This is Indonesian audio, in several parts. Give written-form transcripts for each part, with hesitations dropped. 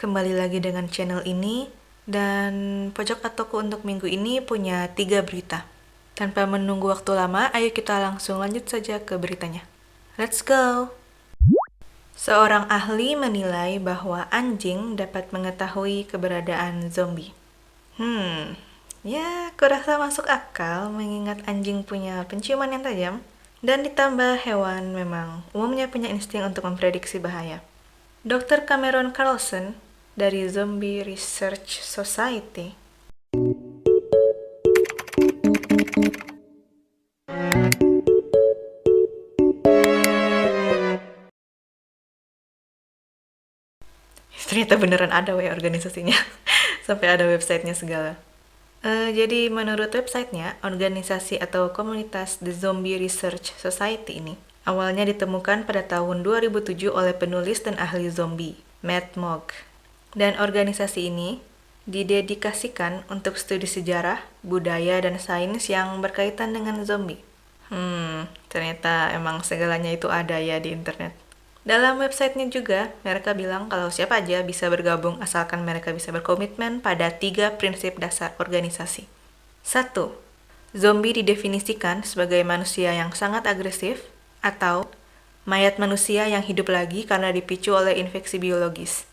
kembali lagi dengan channel ini. Dan pojok atoku untuk minggu ini punya 3 berita. Tanpa menunggu waktu lama, ayo kita langsung lanjut saja ke beritanya. Let's go! Seorang ahli menilai bahwa anjing dapat mengetahui keberadaan zombie. Ya, kurasa masuk akal mengingat anjing punya penciuman yang tajam. Dan ditambah hewan memang umumnya punya insting untuk memprediksi bahaya. Dr. Cameron Carlson dari Zombie Research Society ternyata beneran ada organisasinya sampai ada websitenya segala. Jadi menurut websitenya, organisasi atau komunitas The Zombie Research Society ini awalnya ditemukan pada tahun 2007 oleh penulis dan ahli zombie, Matt Mogg. Dan organisasi ini didedikasikan untuk studi sejarah, budaya, dan sains yang berkaitan dengan zombie. Ternyata emang segalanya itu ada ya di internet. Dalam websitenya juga, mereka bilang kalau siapa aja bisa bergabung asalkan mereka bisa berkomitmen pada 3 prinsip dasar organisasi. 1. Zombie didefinisikan sebagai manusia yang sangat agresif atau mayat manusia yang hidup lagi karena dipicu oleh infeksi biologis.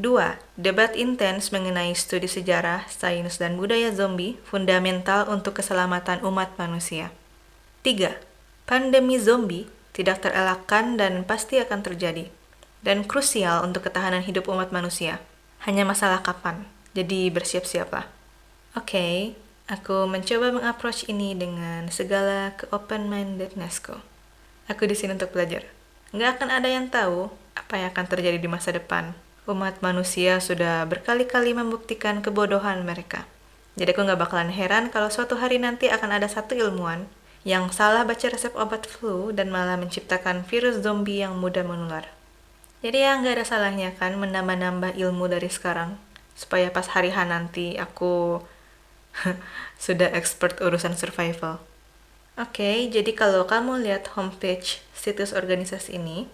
2. Debat intens mengenai studi sejarah, sains, dan budaya zombie fundamental untuk keselamatan umat manusia. 3. Pandemi zombie tidak terelakkan dan pasti akan terjadi, dan krusial untuk ketahanan hidup umat manusia. Hanya masalah kapan, jadi bersiap-siaplah. Oke, aku mencoba mengapproach ini dengan segala ke-open-mindedness-ku. Aku di sini untuk belajar. Nggak akan ada yang tahu apa yang akan terjadi di masa depan. Umat manusia sudah berkali-kali membuktikan kebodohan mereka. Jadi aku nggak bakalan heran kalau suatu hari nanti akan ada satu ilmuwan yang salah baca resep obat flu dan malah menciptakan virus zombie yang mudah menular. Jadi ya nggak ada salahnya kan menambah-nambah ilmu dari sekarang. Supaya pas hari H nanti aku sudah expert urusan survival. Oke, jadi kalau kamu lihat homepage situs organisasi ini,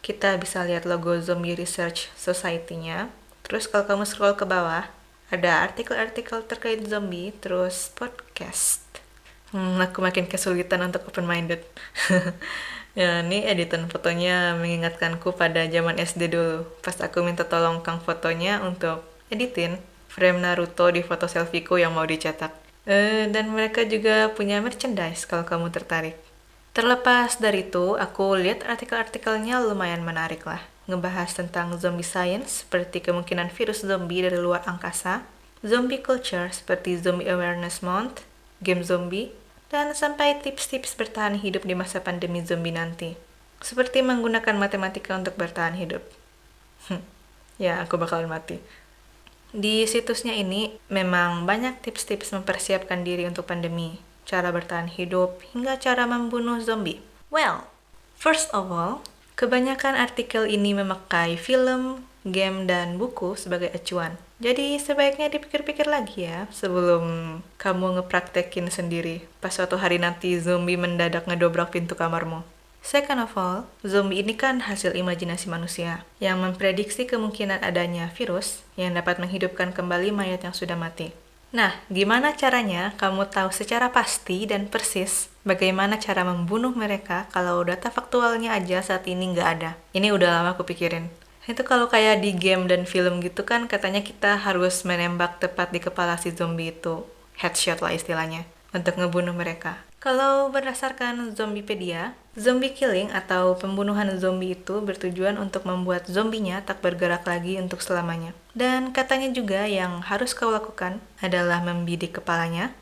kita bisa lihat logo Zombie Research Society-nya. Terus kalau kamu scroll ke bawah, ada artikel-artikel terkait zombie, terus podcast. Aku makin kesulitan untuk open-minded. Ya, ini editan fotonya mengingatkanku pada zaman SD dulu. Pas aku minta tolong kang fotonya untuk editin frame Naruto di foto selfieku yang mau dicetak. Dan mereka juga punya merchandise kalau kamu tertarik. Terlepas dari itu, aku lihat artikel-artikelnya lumayan menarik lah. Ngebahas tentang zombie science, seperti kemungkinan virus zombie dari luar angkasa, zombie culture seperti Zombie Awareness Month, game zombie, dan sampai tips-tips bertahan hidup di masa pandemi zombie nanti. Seperti menggunakan matematika untuk bertahan hidup. Ya, aku bakalan mati. Di situsnya ini memang banyak tips-tips mempersiapkan diri untuk pandemi, cara bertahan hidup, hingga cara membunuh zombie. Well, first of all, kebanyakan artikel ini memakai film, game, dan buku sebagai acuan. Jadi sebaiknya dipikir-pikir lagi ya sebelum kamu ngepraktekin sendiri pas suatu hari nanti zombie mendadak ngedobrak pintu kamarmu. Second of all, zombie ini kan hasil imajinasi manusia yang memprediksi kemungkinan adanya virus yang dapat menghidupkan kembali mayat yang sudah mati. Nah, gimana caranya kamu tahu secara pasti dan persis bagaimana cara membunuh mereka kalau data faktualnya aja saat ini nggak ada? Ini udah lama aku pikirin. Itu kalau kayak di game dan film gitu kan katanya kita harus menembak tepat di kepala si zombie itu. Headshot lah istilahnya, untuk ngebunuh mereka. Kalau berdasarkan Zombiepedia, zombie killing atau pembunuhan zombie itu bertujuan untuk membuat zombinya tak bergerak lagi untuk selamanya. Dan katanya juga yang harus kau lakukan adalah membidik kepalanya,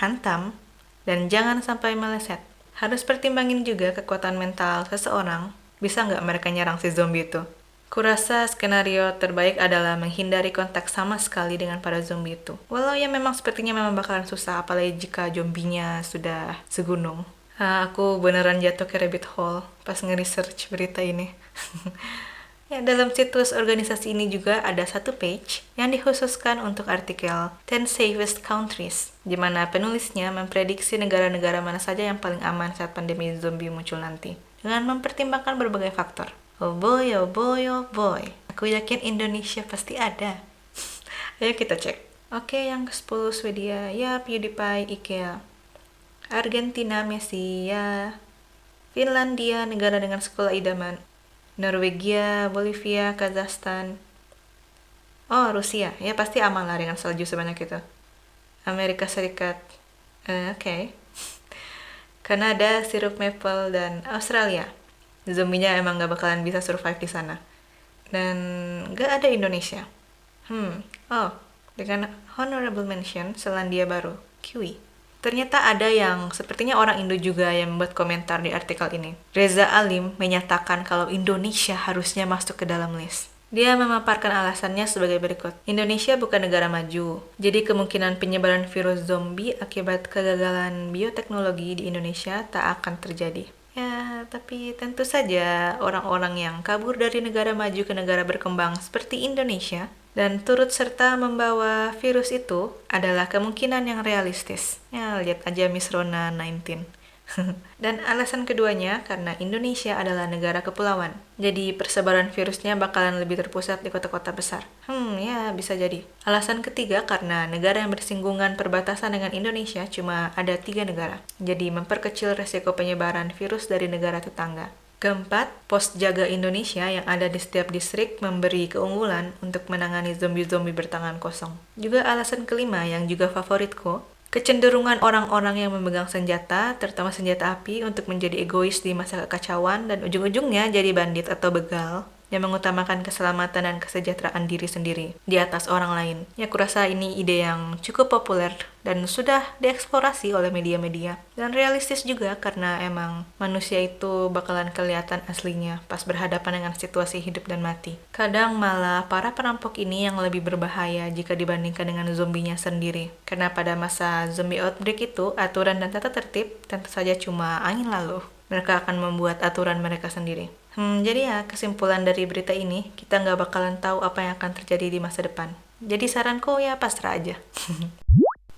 hantam, dan jangan sampai meleset. Harus pertimbangin juga kekuatan mental seseorang, bisa nggak mereka nyerang si zombie itu. Kurasa skenario terbaik adalah menghindari kontak sama sekali dengan para zombie itu. Walau ya memang sepertinya memang bakalan susah, apalagi jika zombinya sudah segunung. Aku beneran jatuh ke rabbit hole pas nge-research berita ini. Ya, dalam situs organisasi ini juga ada satu page yang dikhususkan untuk artikel 10 Safest Countries, di mana penulisnya memprediksi negara-negara mana saja yang paling aman saat pandemi zombie muncul nanti, dengan mempertimbangkan berbagai faktor. Oh boy, oh boy, oh boy. Aku yakin Indonesia pasti ada. Ayo kita cek. Oke, yang ke-10 Swedia, ya PewDiePie, IKEA. Argentina, Messi, ya. Finlandia, negara dengan sekolah idaman. Norwegia, Bolivia, Kazakhstan. Oh, Rusia, ya pasti aman lah dengan salju sebanyak itu. Amerika Serikat, oke. Kanada, sirup maple, dan Australia. Zombinya emang gak bakalan bisa survive di sana. Dan gak ada Indonesia. Oh, dengan honorable mention Selandia Baru, Kiwi. Ternyata ada yang sepertinya orang Indo juga yang membuat komentar di artikel ini. Reza Alim menyatakan kalau Indonesia harusnya masuk ke dalam list. Dia memaparkan alasannya sebagai berikut. Indonesia bukan negara maju, jadi kemungkinan penyebaran virus zombie akibat kegagalan bioteknologi di Indonesia tak akan terjadi. Ya, tapi tentu saja orang-orang yang kabur dari negara maju ke negara berkembang seperti Indonesia dan turut serta membawa virus itu adalah kemungkinan yang realistis. Ya, lihat aja Miss Rona 19. Dan alasan keduanya karena Indonesia adalah negara kepulauan. Jadi persebaran virusnya bakalan lebih terpusat di kota-kota besar. Ya bisa jadi. Alasan ketiga karena negara yang bersinggungan perbatasan dengan Indonesia cuma ada 3 negara. Jadi memperkecil resiko penyebaran virus dari negara tetangga. Keempat, pos jaga Indonesia yang ada di setiap distrik memberi keunggulan untuk menangani zombie-zombie bertangan kosong. Juga alasan kelima yang juga favoritku, kecenderungan orang-orang yang memegang senjata, terutama senjata api, untuk menjadi egois di masa kekacauan dan ujung-ujungnya jadi bandit atau begal yang mengutamakan keselamatan dan kesejahteraan diri sendiri di atas orang lain. Ya, kurasa ini ide yang cukup populer dan sudah dieksplorasi oleh media-media. Dan realistis juga karena emang manusia itu bakalan kelihatan aslinya pas berhadapan dengan situasi hidup dan mati. Kadang malah para perampok ini yang lebih berbahaya jika dibandingkan dengan zombinya sendiri. Karena pada masa zombie outbreak itu, aturan dan tata tertib tentu saja cuma angin lalu. Mereka akan membuat aturan mereka sendiri. Jadi ya, kesimpulan dari berita ini, kita nggak bakalan tahu apa yang akan terjadi di masa depan. Jadi saranku ya pasrah aja.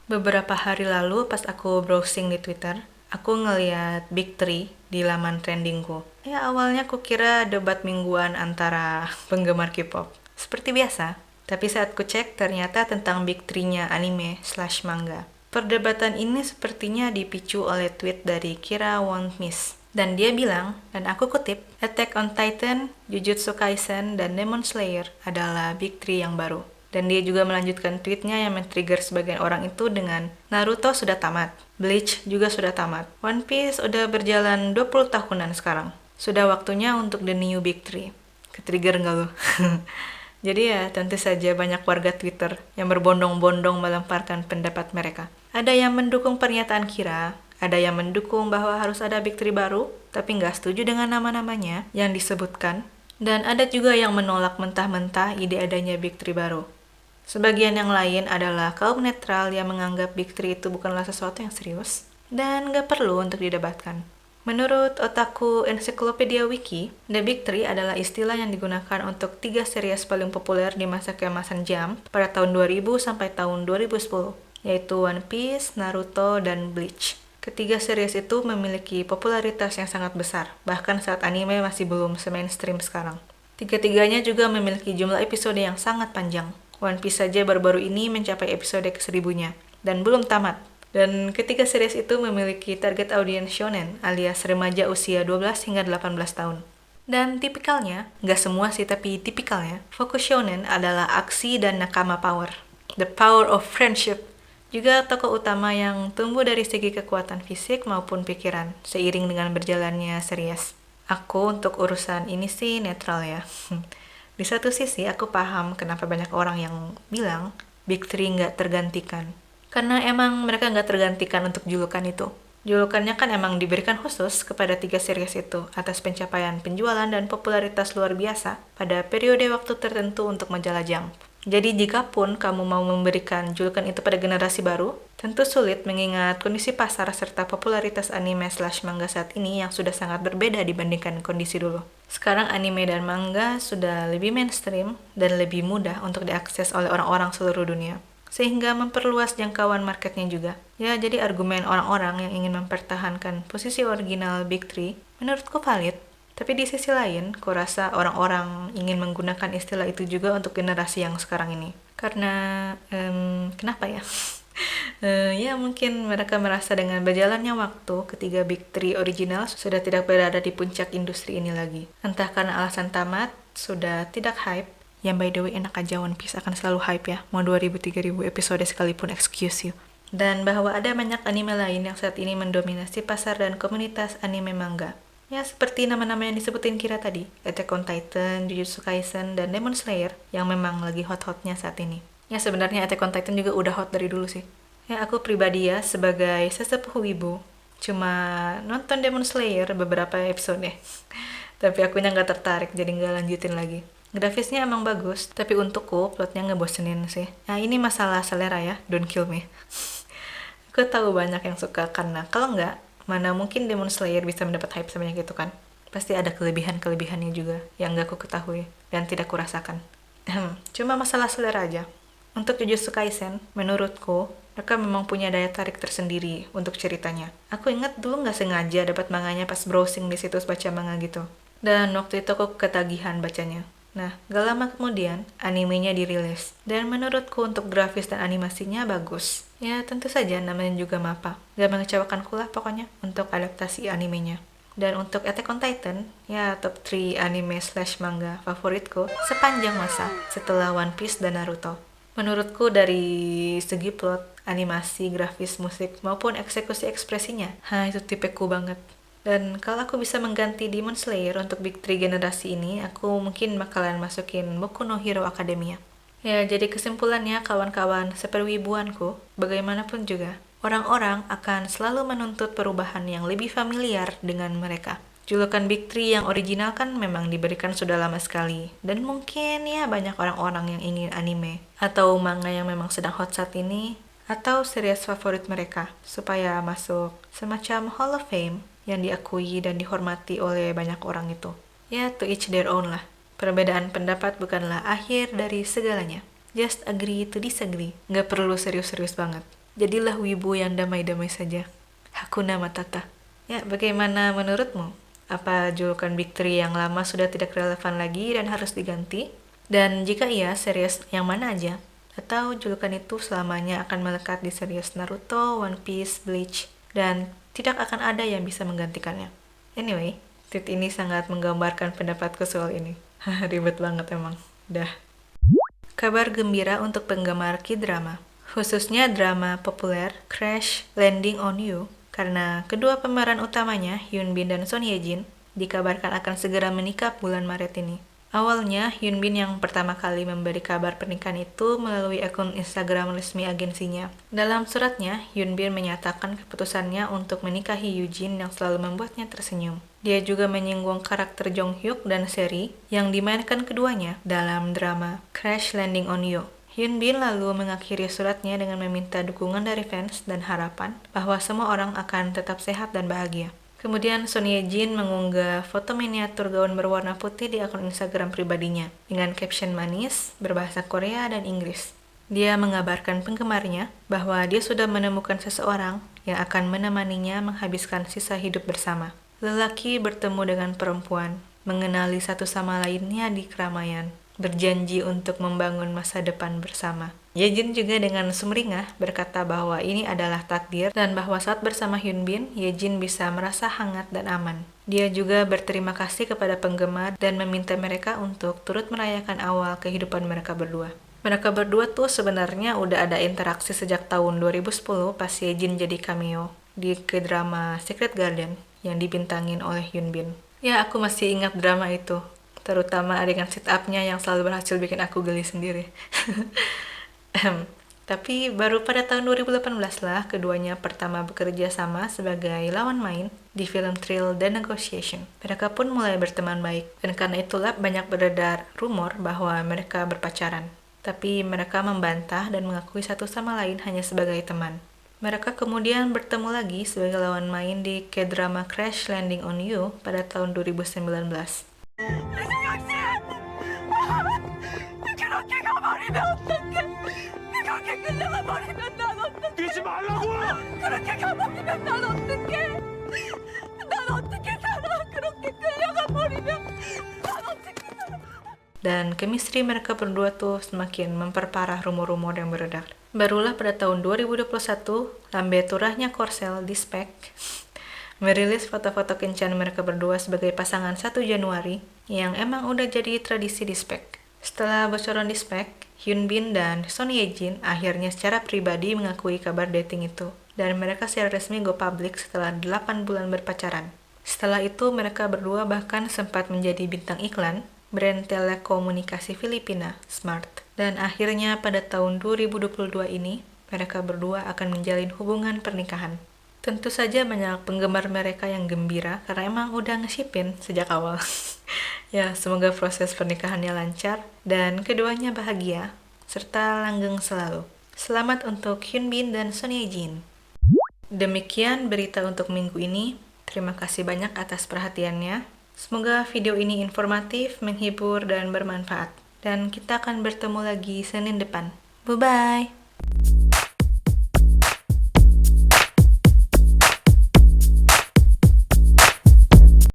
Beberapa hari lalu pas aku browsing di Twitter, aku ngeliat Big Three di laman trendingku. Ya awalnya aku kira debat mingguan antara penggemar K-pop. Seperti biasa, tapi saat ku cek ternyata tentang Big Three-nya anime/manga. Perdebatan ini sepertinya dipicu oleh tweet dari Kira Won Miss. Dan dia bilang, dan aku kutip, Attack on Titan, Jujutsu Kaisen, dan Demon Slayer adalah Big Three yang baru. Dan dia juga melanjutkan tweetnya yang men-trigger sebagian orang itu dengan Naruto sudah tamat, Bleach juga sudah tamat, One Piece udah berjalan 20 tahunan sekarang. Sudah waktunya untuk the new Big Three. Ketrigger nggak lo? Jadi ya tentu saja banyak warga Twitter yang berbondong-bondong melemparkan pendapat mereka. Ada yang mendukung pernyataan Kira, ada yang mendukung bahwa harus ada Big Three baru, tapi nggak setuju dengan nama-namanya yang disebutkan. Dan ada juga yang menolak mentah-mentah ide adanya Big Three baru. Sebagian yang lain adalah kaum netral yang menganggap Big Three itu bukanlah sesuatu yang serius dan nggak perlu untuk didebatkan. Menurut Otaku Encyclopedia Wiki, The Big Three adalah istilah yang digunakan untuk 3 series paling populer di masa keemasan Jump pada tahun 2000 sampai tahun 2010, yaitu One Piece, Naruto, dan Bleach. Ketiga series itu memiliki popularitas yang sangat besar, bahkan saat anime masih belum se-mainstream sekarang. Tiga-tiganya juga memiliki jumlah episode yang sangat panjang. One Piece saja baru-baru ini mencapai episode ke-1000-nya, dan belum tamat. Dan ketiga series itu memiliki target audiens shonen, alias remaja usia 12 hingga 18 tahun. Dan tipikalnya, nggak semua sih tapi tipikalnya, fokus shonen adalah aksi dan nakama power. The power of friendship. Juga tokoh utama yang tumbuh dari segi kekuatan fisik maupun pikiran, seiring dengan berjalannya series. Aku untuk urusan ini sih netral ya. Di satu sisi aku paham kenapa banyak orang yang bilang Big Three nggak tergantikan. Karena emang mereka nggak tergantikan untuk julukan itu. Julukannya kan emang diberikan khusus kepada 3 series itu atas pencapaian penjualan dan popularitas luar biasa pada periode waktu tertentu untuk majalah Jump. Jadi jikapun kamu mau memberikan julukan itu pada generasi baru, tentu sulit mengingat kondisi pasar serta popularitas anime/manga saat ini yang sudah sangat berbeda dibandingkan kondisi dulu. Sekarang anime dan manga sudah lebih mainstream dan lebih mudah untuk diakses oleh orang-orang seluruh dunia, sehingga memperluas jangkauan marketnya juga. Ya, jadi argumen orang-orang yang ingin mempertahankan posisi original Big Three menurutku valid. Tapi di sisi lain, kurasa orang-orang ingin menggunakan istilah itu juga untuk generasi yang sekarang ini. Karena, kenapa ya? Ya mungkin mereka merasa dengan berjalannya waktu, ketiga Big Three original sudah tidak berada di puncak industri ini lagi. Entah karena alasan tamat, sudah tidak hype, yang by the way enak aja One Piece akan selalu hype ya, mau 2000-3000 episode sekalipun, excuse you. Dan bahwa ada banyak anime lain yang saat ini mendominasi pasar dan komunitas anime manga. Ya seperti nama-nama yang disebutin Kira tadi, Attack on Titan, Jujutsu Kaisen, dan Demon Slayer yang memang lagi hot-hotnya saat ini. Ya sebenarnya Attack on Titan juga udah hot dari dulu sih. Ya aku pribadi ya sebagai sesepuh wibu, cuma nonton Demon Slayer beberapa episode. Tapi akunya nggak tertarik jadi nggak lanjutin lagi. Grafisnya emang bagus, tapi untukku plotnya ngebosenin sih. Nah ini masalah selera ya, don't kill me. Aku tahu banyak yang suka karena kalau nggak, mana mungkin Demon Slayer bisa mendapat hype sebanyak itu kan? Pasti ada kelebihan-kelebihannya juga yang gak aku ketahui dan tidak kurasakan. Cuma masalah selera aja. Untuk Jujutsu Kaisen, menurutku, mereka memang punya daya tarik tersendiri untuk ceritanya. Aku ingat dulu gak sengaja dapat manganya pas browsing di situs baca manga gitu. Dan waktu itu aku ketagihan bacanya. Nah, gak lama kemudian, animenya dirilis. Dan menurutku untuk grafis dan animasinya bagus. Ya, tentu saja namanya juga MAPPA. Gak mengecewakanku lah pokoknya untuk adaptasi animenya. Dan untuk Attack on Titan, ya top 3 anime / manga favoritku sepanjang masa setelah One Piece dan Naruto. Menurutku dari segi plot, animasi, grafis, musik, maupun eksekusi ekspresinya, itu tipeku banget. Dan kalau aku bisa mengganti Demon Slayer untuk Big Three generasi ini, aku mungkin bakalan masukin Boku no Hero Academia. Ya, jadi kesimpulannya kawan-kawan seperwibuanku, bagaimanapun juga, orang-orang akan selalu menuntut perubahan yang lebih familiar dengan mereka. Julukan Big Three yang original kan memang diberikan sudah lama sekali. Dan mungkin ya banyak orang-orang yang ingin anime atau manga yang memang sedang hot saat ini, atau series favorit mereka, supaya masuk semacam Hall of Fame yang diakui dan dihormati oleh banyak orang itu. Ya, to each their own lah. Perbedaan pendapat bukanlah akhir dari segalanya. Just agree to disagree. Nggak perlu serius-serius banget. Jadilah wibu yang damai-damai saja. Hakuna Matata. Ya, bagaimana menurutmu? Apa julukan Big Three yang lama sudah tidak relevan lagi dan harus diganti? Dan jika iya, series yang mana aja? Atau julukan itu selamanya akan melekat di series Naruto, One Piece, Bleach, dan tidak akan ada yang bisa menggantikannya. Anyway, tweet ini sangat menggambarkan pendapatku soal ini. Ribet banget emang. Dah. Kabar gembira untuk penggemar K-drama, khususnya drama populer Crash Landing on You, karena kedua pemeran utamanya, Hyun Bin dan Son Ye Jin, dikabarkan akan segera menikah bulan Maret ini. Awalnya, Hyun Bin yang pertama kali memberi kabar pernikahan itu melalui akun Instagram resmi agensinya. Dalam suratnya, Hyun Bin menyatakan keputusannya untuk menikahi Yoo Jin yang selalu membuatnya tersenyum. Dia juga menyinggung karakter Jong Hyuk dan Seri yang dimainkan keduanya dalam drama Crash Landing on You. Hyun Bin lalu mengakhiri suratnya dengan meminta dukungan dari fans dan harapan bahwa semua orang akan tetap sehat dan bahagia. Kemudian Son Ye Jin mengunggah foto miniatur gaun berwarna putih di akun Instagram pribadinya dengan caption manis berbahasa Korea dan Inggris. Dia mengabarkan penggemarnya bahwa dia sudah menemukan seseorang yang akan menemaninya menghabiskan sisa hidup bersama. Lelaki bertemu dengan perempuan, mengenali satu sama lainnya di keramaian, berjanji untuk membangun masa depan bersama. Ye Jin juga dengan sumringah berkata bahwa ini adalah takdir dan bahwa saat bersama Hyun Bin, Ye Jin bisa merasa hangat dan aman. Dia juga berterima kasih kepada penggemar dan meminta mereka untuk turut merayakan awal kehidupan mereka berdua. Mereka berdua tuh sebenarnya udah ada interaksi sejak tahun 2010 pas Ye Jin jadi cameo di K-drama Secret Garden yang dibintangin oleh Hyun Bin. Ya, aku masih ingat drama itu, terutama adegan sit-up-nya yang selalu berhasil bikin aku geli sendiri. Tapi baru pada tahun 2018 lah keduanya pertama bekerja sama sebagai lawan main di film Thrill The Negotiation. Mereka pun mulai berteman baik, dan karena itulah banyak beredar rumor bahwa mereka berpacaran. Tapi mereka membantah dan mengakui satu sama lain hanya sebagai teman. Mereka kemudian bertemu lagi sebagai lawan main di K-drama Crash Landing on You pada tahun 2019. 그렇게 끌려가버리면 난 어떡해? 뛰지 말라고! 그렇게 가버리면 난 어떡해? 난 어떻게 살아? 그렇게 끌려가버리면 Dan chemistry mereka berdua tuh semakin memperparah rumor-rumor yang beredar. Barulah pada tahun 2021, lambe turahnya Korsel di Spek merilis foto-foto kencan mereka berdua sebagai pasangan 1 Januari yang emang udah jadi tradisi di Spek. Setelah bocoran di Spek, Hyun Bin dan Son Ye Jin akhirnya secara pribadi mengakui kabar dating itu. Dan mereka secara resmi go public setelah 8 bulan berpacaran. Setelah itu mereka berdua bahkan sempat menjadi bintang iklan brand telekomunikasi Filipina, Smart. Dan akhirnya pada tahun 2022 ini, mereka berdua akan menjalin hubungan pernikahan. Tentu saja banyak penggemar mereka yang gembira karena emang udah nge-shipin sejak awal. Ya, semoga proses pernikahannya lancar dan keduanya bahagia serta langgeng selalu. Selamat untuk Hyun Bin dan Son Ye Jin. Demikian berita untuk minggu ini. Terima kasih banyak atas perhatiannya. Semoga video ini informatif, menghibur, dan bermanfaat. Dan kita akan bertemu lagi Senin depan. Bye-bye!